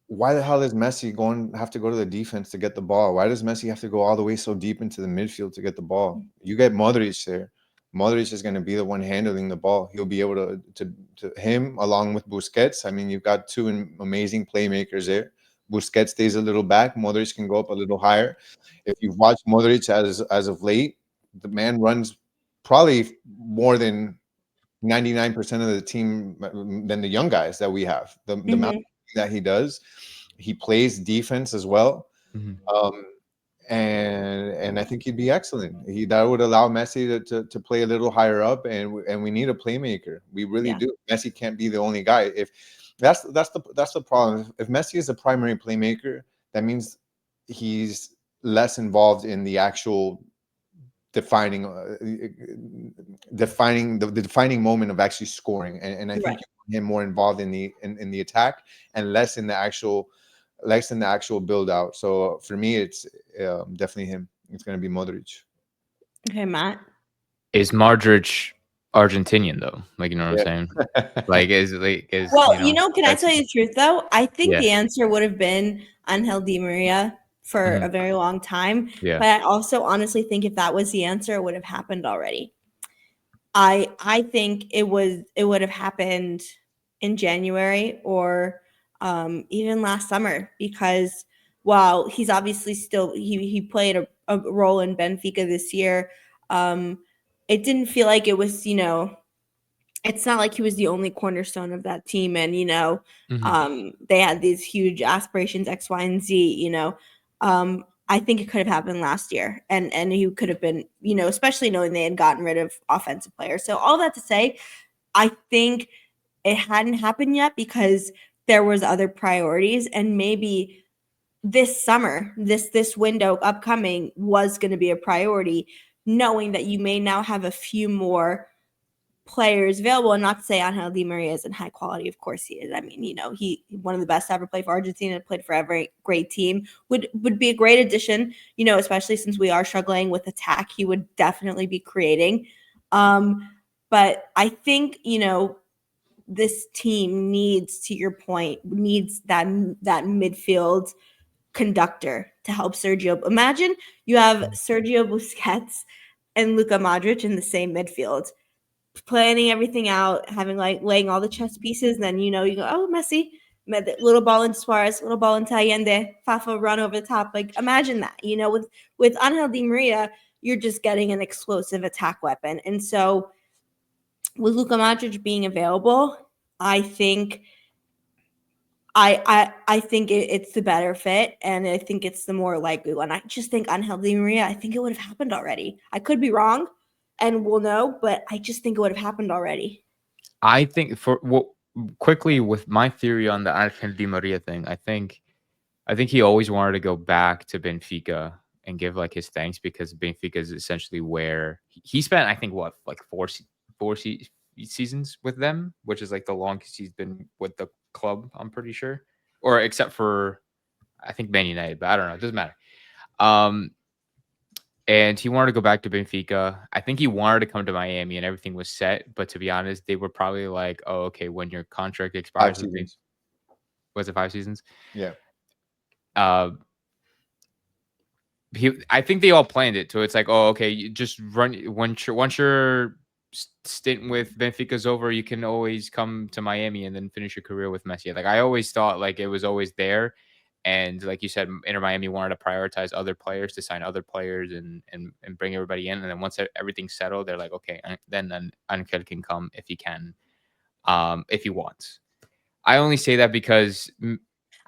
why the hell does Messi have to go to the defense to get the ball? Why does Messi have to go all the way so deep into the midfield to get the ball? You get Modric there. Modric is going to be the one handling the ball. He'll be able to him along with Busquets. I mean, you've got 2 amazing playmakers there. Busquets stays a little back. Modric can go up a little higher. If you've watched Modric as of late, the man runs probably more than 99% of the team than the young guys that we have. The amount that he does. He plays defense as well. And I think he'd be excellent. That would allow Messi to play a little higher up, and we need a playmaker. We really do. Messi can't be the only guy. If that's the problem. If Messi is the primary playmaker, that means he's less involved in the actual defining the defining moment of actually scoring, and I think him more involved in the attack and less in the actual build out. So for me, it's definitely him. It's going to be Modric. Okay, Matt. Is Modric Argentinian though? Like, you know what I'm saying? Like, can I tell you the truth though? I think the answer would have been Angel Di Maria for a very long time. Yeah. But I also honestly think if that was the answer, it would have happened already. I think it would have happened in January or even last summer, because while he's obviously still he played a role in Benfica this year, it didn't feel like it was, it's not like he was the only cornerstone of that team, and they had these huge aspirations, X, Y, and Z. I think it could have happened last year, and he could have been, especially knowing they had gotten rid of offensive players. So all that to say, I think it hadn't happened yet because there was other priorities, and maybe this summer, this window upcoming was going to be a priority knowing that you may now have a few more players available, and not to say Angel Di Maria isn't high quality. Of course he is. I mean, he one of the best to ever play for Argentina, played for every great team, would be a great addition, especially since we are struggling with attack. He would definitely be creating. But I think, this team needs, to your point, needs that midfield conductor to help Sergio. Imagine you have Sergio Busquets and Luka Modric in the same midfield, planning everything out, having laying all the chess pieces, and then you go, oh, Messi, little ball into Suarez, little ball into Allende, Fafa run over the top. Imagine that, with Angel Di Maria, you're just getting an explosive attack weapon. And so with Luka Modric being available, I think I think it's the better fit, and I think it's the more likely one. I just think Angel Di Maria, I think it would have happened already. I could be wrong, and we'll know, but I just think it would have happened already. I think quickly with my theory on the Angel Di Maria thing, I think he always wanted to go back to Benfica and give his thanks, because Benfica is essentially where he spent, I think, four seasons with them, which is the longest he's been with the club, I'm pretty sure, or except for I think Man United, but I don't know, it doesn't matter. And he wanted to go back to Benfica. I think he wanted to come to Miami and everything was set, but to be honest, they were probably like, oh, okay, when your contract expires, was it 5 seasons? Yeah. I think they all planned it, so it's oh, okay, you just run once your stint with Benfica's over, you can always come to Miami and then finish your career with Messi. I always thought it was always there, and like you said, Inter Miami wanted to prioritize other players, to sign other players and bring everybody in, and then once everything's settled, they're like, okay, then Angel can come if he can, if he wants. I only say that because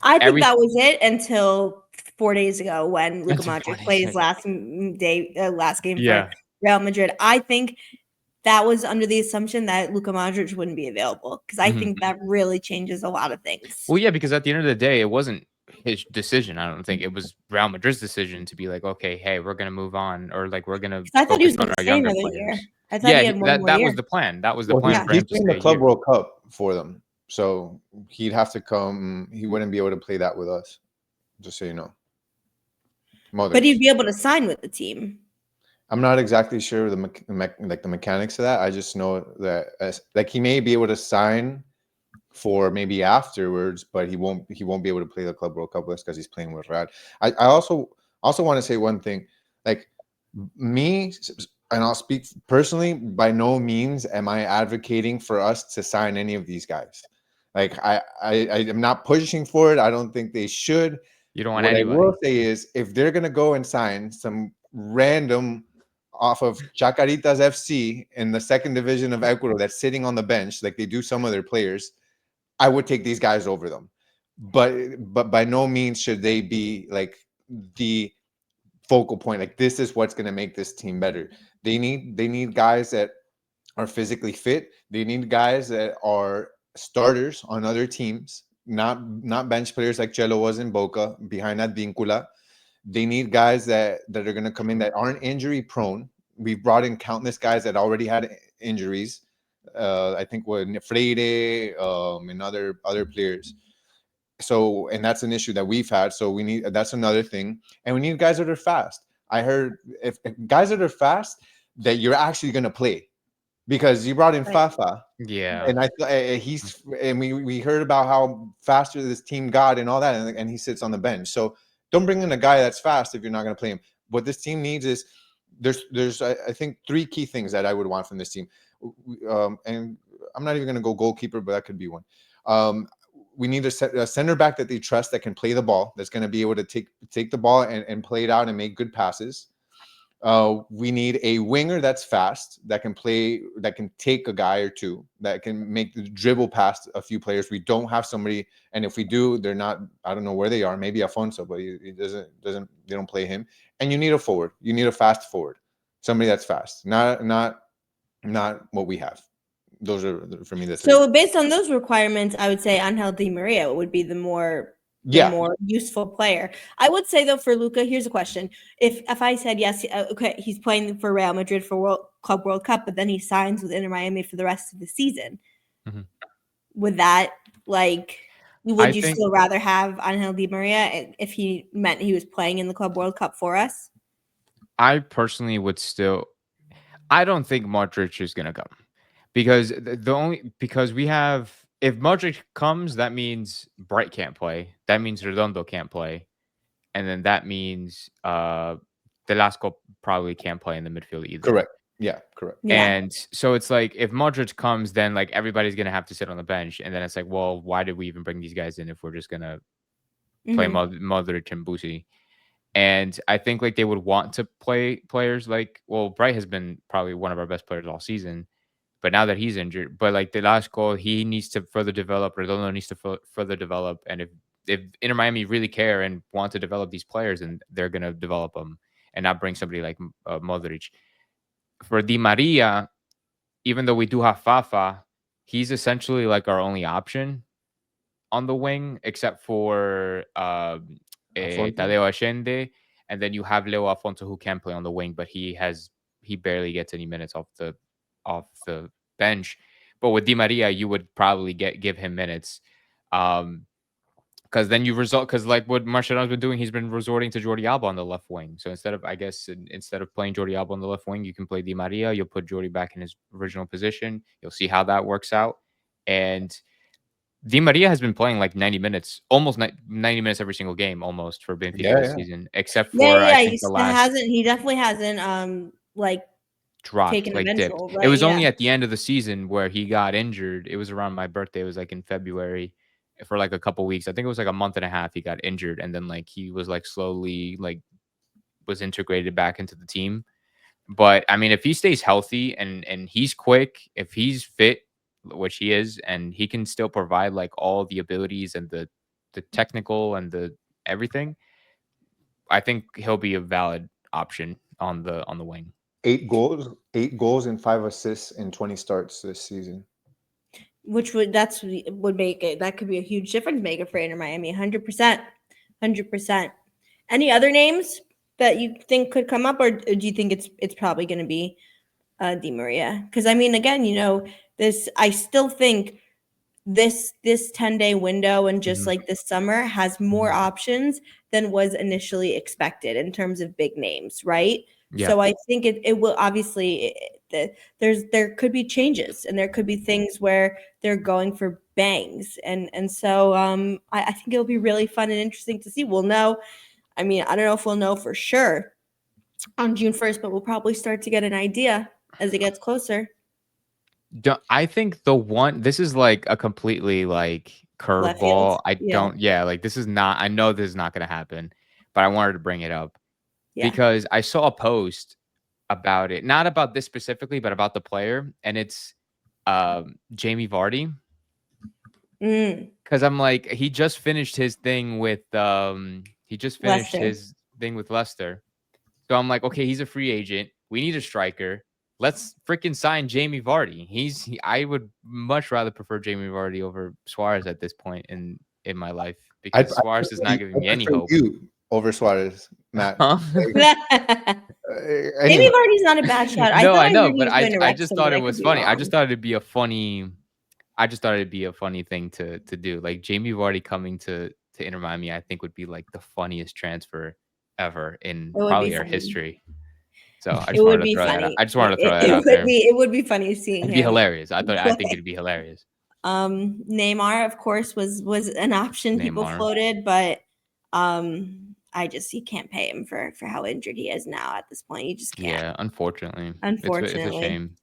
I think that was it until 4 days ago when Luka Modric played his last game for Real Madrid. I think that was under the assumption that Luka Modric wouldn't be available, because I think that really changes a lot of things. Well, yeah, because at the end of the day, it wasn't his decision. I don't think it was Real Madrid's decision to be okay, hey, we're gonna move on, or we're gonna. I thought he was going to stay another year. I thought he had one more that year. was the plan. That was the plan for he's him to playing stay the Club here. World Cup for them, so he'd have to come. He wouldn't be able to play that with us. Just so you know. But he'd be able to sign with the team. I'm not exactly sure the mechanics of that. I just know that he may be able to sign for maybe afterwards, but he won't be able to play the Club World Cup list because he's playing with Rad. I also want to say one thing, me, and I'll speak personally. By no means am I advocating for us to sign any of these guys. I am not pushing for it. I don't think they should. You don't want what anybody. I will say is, if they're gonna go and sign some random off of Chacaritas FC in the 2nd division of Ecuador that's sitting on the bench, like they do some of their players, I would take these guys over them. But by no means should they be the focal point. This is what's gonna make this team better. They need guys that are physically fit. They need guys that are starters on other teams, not bench players like Chelo was in Boca behind that Vincula. They need guys that are going to come in that aren't injury prone. We've brought in countless guys that already had injuries. I think Freire and other players. So, and that's an issue that we've had. So that's another thing. And we need guys that are fast. I heard if guys that are fast, that you're actually going to play, because you brought in Fafa. Yeah. And we heard about how faster this team got and all that. And he sits on the bench. So don't bring in a guy that's fast if you're not going to play him. What this team needs is there's I think 3 key things that I would want from this team. And I'm not even going to go goalkeeper, but that could be one. We need a center back that they trust, that can play the ball, that's going to be able to take the ball and play it out and make good passes. We need a winger that's fast, that can take a guy or two, that can make the dribble past a few players. We don't have somebody, and if we do, they're not. I don't know where they are. Maybe Afonso, but he doesn't. They don't play him. And you need a forward. You need a fast forward, somebody that's fast. Not what we have. Those are for me. So based on those requirements, I would say Angel Di Maria would be the more the more useful player. I would say though for Luka, here's a question: if I said yes, okay, he's playing for Real Madrid for Club World Cup, but then he signs with Inter Miami for the rest of the season, would that would you still rather have Angel Di Maria if he meant he was playing in the Club World Cup for us? I personally would still. I don't think Modrić is gonna come because because we have if Modrić comes, that means Bright can't play. That means Redondo can't play, and then that means Velasco probably can't play in the midfield either. Correct. Yeah, correct. And so it's like if Modrić comes, then like everybody's gonna have to sit on the bench, and then it's like, well, why did we even bring these guys in if we're just gonna play Modrić and Busi? And I think like they would want to play players like, well, Bright has been probably one of our best players all season, but now that he's injured, but like Velasco, he needs to further develop. Redondo needs to further develop, and if Inter Miami really care and want to develop these players, and they're gonna develop them and not bring somebody like Modrić. For Di Maria, even though we do have Fafa, he's essentially like our only option on the wing, except for Tadeo Ashende, and then you have Leo Afonso who can play on the wing, but he barely gets any minutes off the bench. But with Di Maria, you would probably give him minutes. Because then because like what Mascherano's been doing, he's been resorting to Jordi Alba on the left wing. So instead of playing Jordi Alba on the left wing, you can play Di Maria. You'll put Jordi back in his original position. You'll see how that works out. And Di Maria has been playing like 90 minutes, almost 90 minutes every single game, almost for Benfica this season, except for I think the last. He definitely hasn't dropped taken like dipped. right? It was only at the end of the season where he got injured. It was around my birthday. It was like in February for like a couple weeks. I think it was like a month and a half. He got injured, and then like he was like slowly like was integrated back into the team. But I mean, if he stays healthy and he's quick, if he's fit, which he is, and he can still provide like all the abilities and the technical and the everything, I think he'll be a valid option on the wing. 8 goals and 5 assists in 20 starts this season. Which would make it, that could be a huge difference maker for Inter Miami. 100%. Any other names that you think could come up, or do you think it's probably going to be Di Maria? Because I mean, again, I still think this 10-day window and just like this summer has more options than was initially expected in terms of big names, right? Yeah. So I think it will obviously there could be changes, and there could be things where they're going for bangs, and so I think it'll be really fun and interesting to see. We'll know. I mean, I don't know if we'll know for sure on June 1st, but we'll probably start to get an idea as it gets closer. I think this is like a completely like curveball. This is not, I know this is not going to happen, but I wanted to bring it up because I saw a post about it, not about this specifically, but about the player, and it's Jamie Vardy. Because I'm like, he just finished his thing with Leicester. So I'm like, okay, he's a free agent. We need a striker. Let's freaking sign Jamie Vardy. I would much rather prefer Jamie Vardy over Suarez at this point in my life, because Suarez is not giving me any hope. You over Suarez, Matt. Jamie Vardy's not a bad shot. I know, but I just thought it was funny. I just thought it'd be a funny. Thing to do. Like Jamie Vardy coming to Inter Miami, I think would be like the funniest transfer ever in probably our history. So I just wanted to throw that out. I just wanted to throw that out there. It would be funny seeing him. It'd be hilarious. I think it'd be hilarious. Neymar, of course, was an option people floated, but he can't pay him for how injured he is now at this point. You just can't. Yeah, unfortunately. It's a shame.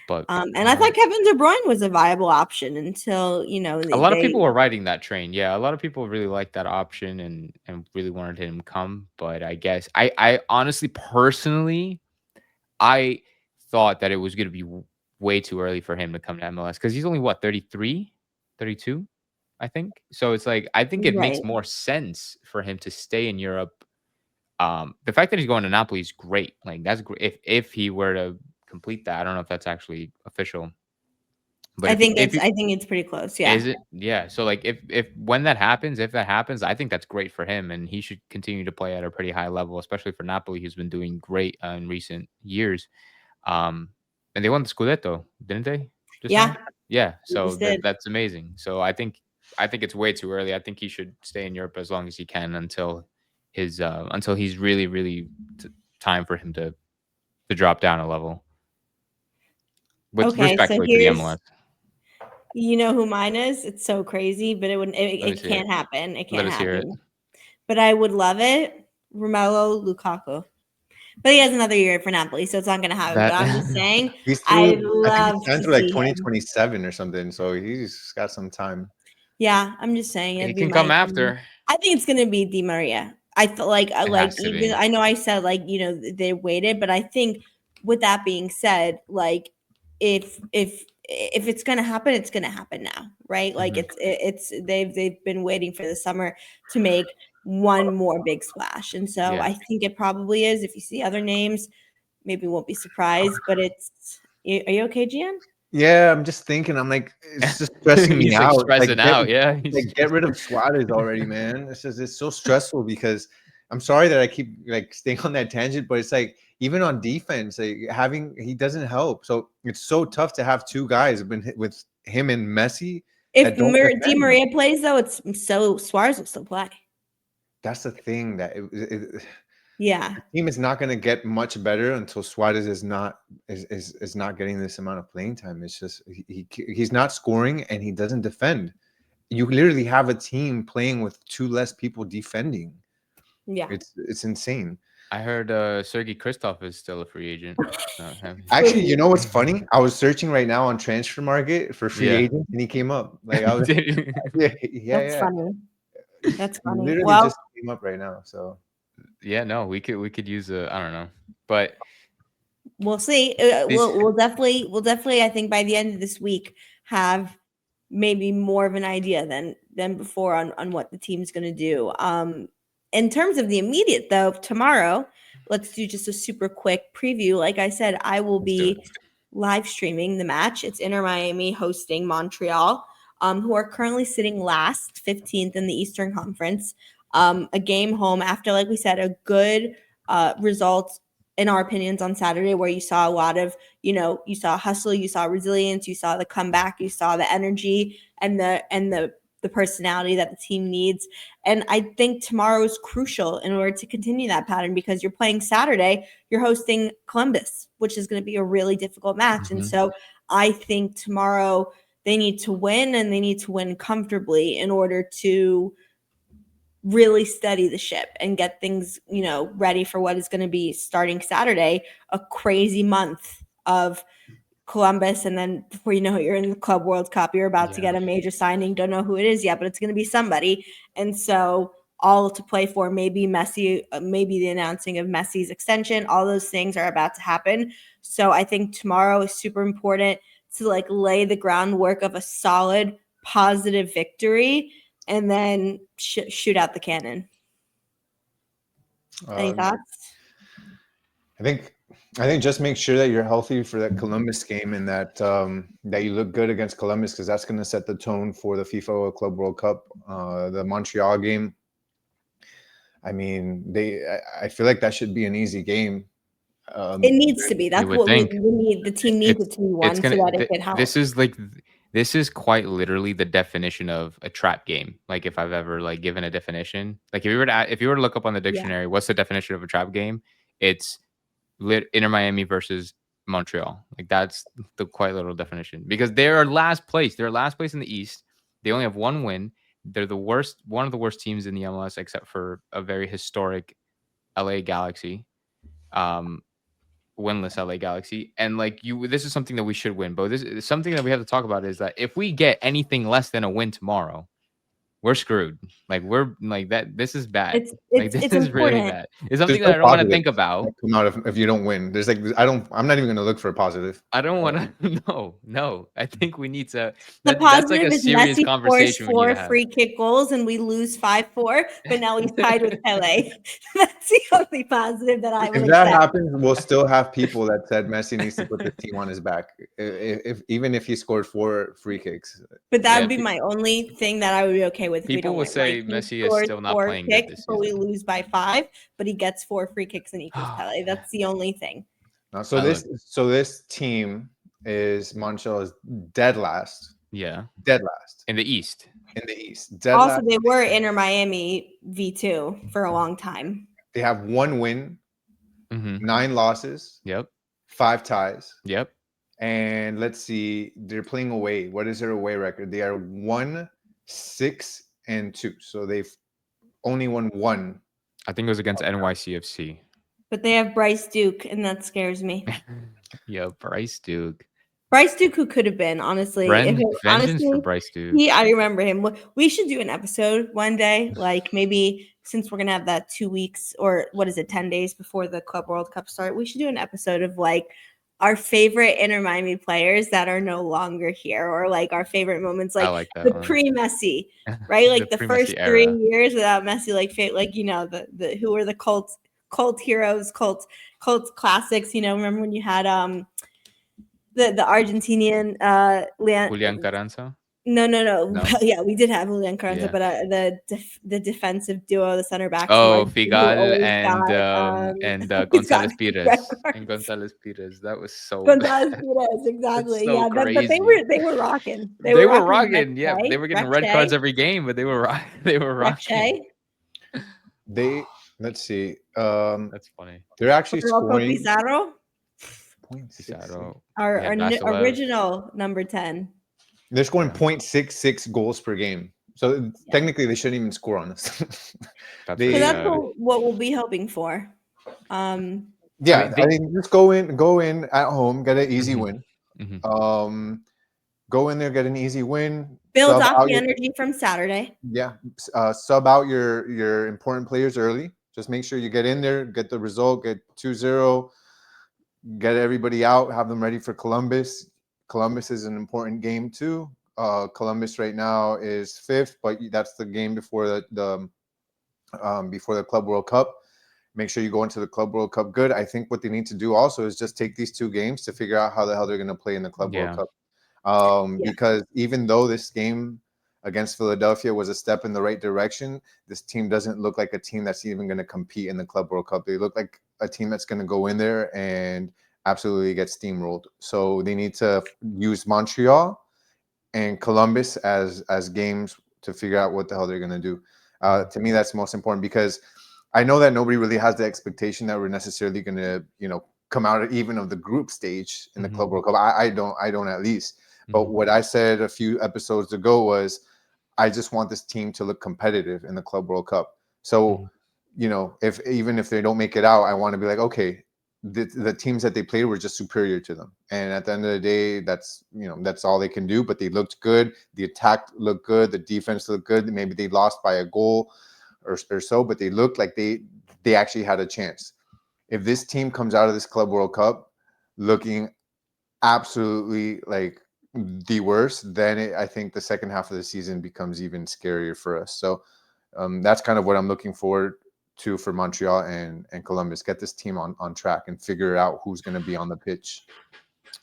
But and I thought Kevin De Bruyne was a viable option until a lot of people were riding that train. Yeah, a lot of people really liked that option and really wanted him to come. But I guess I honestly, personally, I thought that it was going to be way too early for him to come to MLS, because he's only 33, 32, I think. So it's like, I think it makes more sense for him to stay in Europe. The fact that he's going to Napoli is great. Like, that's great. If he were to complete that, I don't know if that's actually official, But I think it's pretty close. Yeah. is it? Yeah. So like if when that happens, if that happens, I think that's great for him, and he should continue to play at a pretty high level, especially for Napoli, who's been doing great in recent years. And they won the Scudetto, didn't they? Just Yeah. now? Yeah. We So just did. that's amazing. So I think it's way too early. I think he should stay in Europe as long as he can until he's really, really time for him to drop down a level. With Okay, so respectfully to the MLS. you know who mine is? It's so crazy, but it see can't it. happen. It Let can't us hear it. happen. But I would love it. Romelu Lukaku. But he has another year for Napoli, so it's not going to happen. But I'm just saying, He's I'd through. I think love he's signed to through like see him. 2027 or something. So he's got some time. Yeah, I'm just saying He it'd be can my come opinion. after. I think it's going to be Di Maria. I feel like has to be. even I know I said they waited, but I think with that being said, like if it's going to happen, it's going to happen now, right? Like Mhm. it's they've been waiting for the summer to make one more big splash, and so Yeah. I think it probably is. If you see other names, maybe won't be surprised, but it's. Are you okay, Gian? Yeah, I'm just thinking. I'm like, it's just stressing me He's like out. stressing out. Yeah. Like get rid of Suarez already, man. It's so stressful because I'm sorry that I keep like staying on that tangent, but it's like even on defense, like he doesn't help. So it's so tough to have two guys have been hit with him and Messi If that don't Di defend. Maria plays, though, it's so Suarez will still play. That's the thing that Yeah. the team is not going to get much better until Suarez is not getting this amount of playing time. It's just he's not scoring and he doesn't defend. You literally have a team playing with two less people defending. Yeah. It's insane. I heard Sergei Kristoff is still a free agent. Actually, you know what's funny? I was searching right now on Transfer Market for free agents, and he came up. Like I was, That's funny. That's funny. Literally Well, just came up right now. So yeah, no, we could use I don't know, but we'll see. We'll definitely. I think by the end of this week have maybe more of an idea than before on what the team's going to do. In terms of the immediate though, tomorrow, let's do just a super quick preview. Like I said, I will be live streaming the match. It's Inter Miami hosting Montreal, who are currently sitting last, 15th in the Eastern Conference. A game home after, like we said, a good result in our opinions on Saturday, where you saw a lot of, you saw hustle, you saw resilience, you saw the comeback, you saw the energy and the personality that the team needs. And I think tomorrow is crucial in order to continue that pattern, because you're playing Saturday, you're hosting Columbus, which is going to be a really difficult match. Mm-hmm. And so I think tomorrow they need to win, and they need to win comfortably in order to really steady the ship and get things, ready for what is going to be starting Saturday, a crazy month of Columbus. And then before you know it, you're in the Club World Cup. You're about to get a major signing. Don't know who it is yet, but it's going to be somebody. And so all to play for. Maybe Messi, maybe the announcing of Messi's extension. All those things are about to happen. So I think tomorrow is super important to lay the groundwork of a solid, positive victory, and then shoot out the cannon. Any thoughts? I think just make sure that you're healthy for that Columbus game, and that that you look good against Columbus, because that's going to set the tone for the FIFA Club World Cup. The Montreal game, I mean, I feel like that should be an easy game. It needs to be. That's what we need. The team needs it to be one, so that it can help. This is quite literally the definition of a trap game. Like, if I've ever given a definition, if you were to look up on the dictionary, what's the definition of a trap game? It's Inter Miami versus Montreal. That's the quite literal definition, because they're last place. They're last place in the East. They only have one win. They're one of the worst teams in the MLS, except for a very historic LA Galaxy. Winless LA Galaxy, and this is something that we should win, but this is something that we have to talk about, is that if we get anything less than a win tomorrow, we're screwed. Like we're like that. This is bad. Like this It's is really important. bad. It's something There's that no I don't want to positives think about. that come out if you don't win. There's like I'm not even gonna look for a positive. I don't want to. No. I think we need to. The That's like positive a is serious Messi scores conversation we need 4 to have. free kick goals and we lose 5-4, but now he's tied with Pele. That's the only positive that I will If that accept. happens, we'll still have people that said Messi needs to put the team on his back, if even if he scored 4 free kicks. But that Yeah, would be my only thing that I would be okay with if we people don't will win. say Like, he Messi is scores still not 4 playing good kicks, this but we season. lose by 5, but he gets 4 free kicks and equals Pele. That's the only thing. So this team is Montreal is dead last. Yeah, Dead last in the East. in the East. Dead Also, last. they were Inter Miami V2 for a long time. They have 1 win, 9 losses, Yep. 5 ties. Yep. And let's see, they're playing away. What is their away record? They are 1-6-2. So they've only won 1. I think it was against NYCFC. But they have Bryce Duke, and that scares me. Yeah, Bryce Duke. Bryce Duke, who could have been, honestly. Vengeance for Bryce Duke. I remember him. We should do an episode one day, like maybe since we're going to have that 2 weeks or 10 days before the Club World Cup start. We should do an episode of like our favorite Inter Miami players that are no longer here, or like our favorite moments, like the pre-Messi, right? Like the first 3 years without Messi, like you know, the who were the cult heroes, cult classics. You know, remember when you had the Argentinian Julian Carranza? No. Well, yeah, we did have Julian Carranza, but the defensive duo, the center backs. Figal and Gonzalez Pires. And Gonzalez Pires. That was so Gonzalez Pires, exactly. so yeah, crazy. But they were rocking. They were rocking. Yeah, they were getting red cards every game, but they were rocking. Let's see. That's funny. They're actually scoring. Pizarro? Pizarro. Our original number 10. They're scoring 0.66 goals per game. So technically they shouldn't even score on us. That's what we'll be hoping for. I mean, just go in at home, get an easy win. Go in there, get an easy win. Build off the energy from Saturday. Yeah. Sub out your important players early. Just make sure you get in there, get the result, get 2-0, get everybody out, have them ready for Columbus. Columbus is an important game too. Columbus right now is 5th, but that's the game before the Club World Cup. Make sure you go into the Club World Cup good. I think what they need to do also is just take these 2 games to figure out how the hell they're going to play in the Club World Cup. Because even though this game against Philadelphia was a step in the right direction, this team doesn't look like a team that's even going to compete in the Club World Cup. They look like a team that's going to go in there and absolutely get steamrolled. So they need to use Montreal and Columbus as games to figure out what the hell they're going to do. To me, that's most important, because I know that nobody really has the expectation that we're necessarily going to, come out even of the group stage in the Club World Cup. I don't at least. But what I said a few episodes ago was, I just want this team to look competitive in the Club World Cup. So, if they don't make it out, I want to be like, okay, the teams that they played were just superior to them. And at the end of the day, that's all they can do. But they looked good. The attack looked good. The defense looked good. Maybe they lost by a goal or so, but they looked like they actually had a chance. If this team comes out of this Club World Cup looking absolutely like the worst, then I think the second half of the season becomes even scarier for us. So that's kind of what I'm looking forward to for Montreal and Columbus. Get this team on track and figure out who's going to be on the pitch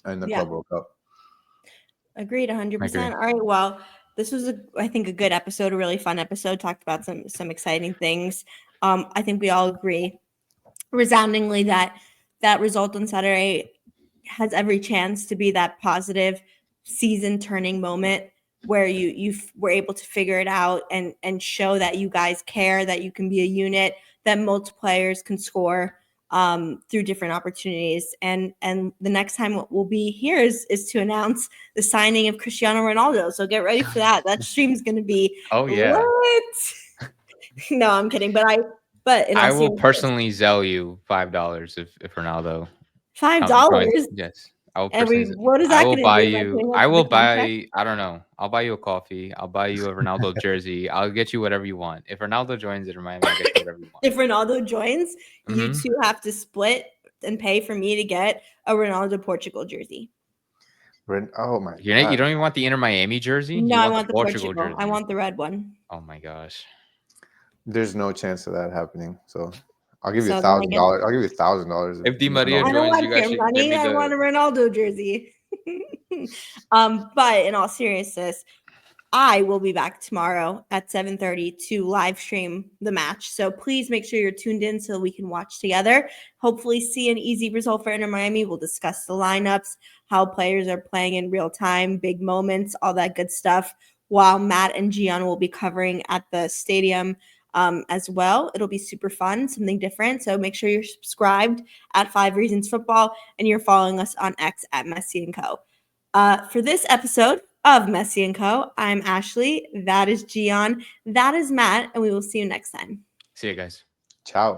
in the Club World Cup. Agreed, 100%. All right, well, this was I think a good episode, a really fun episode. Talked about some exciting things. I think we all agree resoundingly that result on Saturday has every chance to be that positive season turning moment where you were able to figure it out and show that you guys care, that you can be a unit, that multipliers can score through different opportunities. And the next time we'll be here is to announce the signing of Cristiano Ronaldo. So get ready for that. That stream's going to be lit. No, I'm kidding. But I will personally sell you $5 if Ronaldo. $5? Yes. What is that going to do? buy Is that you. putting us I in will the contract? buy. I don't know. I'll buy you a coffee. I'll buy you a Ronaldo jersey. I'll get you whatever you want. If Ronaldo joins Inter Miami, I'll get you whatever you want. If Ronaldo joins, you Mhm. two have to split and pay for me to get a Ronaldo Portugal jersey. Oh my You god! don't even want the Inter Miami jersey. No, You I want want the the Portugal Portugal. jersey. I want the red one. Oh my gosh. There's no chance of that happening. So I'll give you So then I guess $1,000. I'll give you $1,000 If Di Maria I don't joins, want you guys your should give money. me I want a the. Ronaldo jersey. But in all seriousness, I will be back tomorrow at 7:30 to live stream the match. So please make sure you're tuned in so we can watch together. Hopefully see an easy result for Inter Miami. We'll discuss the lineups, how players are playing in real time, big moments, all that good stuff, while Matt and Gian will be covering at the stadium as well. It'll be super fun, something different. So make sure you're subscribed at 5 Reasons Football and you're following us on X at Messi & Co. For this episode of Messi & Co., I'm Ashley. That is Gian. That is Matt. And we will see you next time. See you guys. Ciao.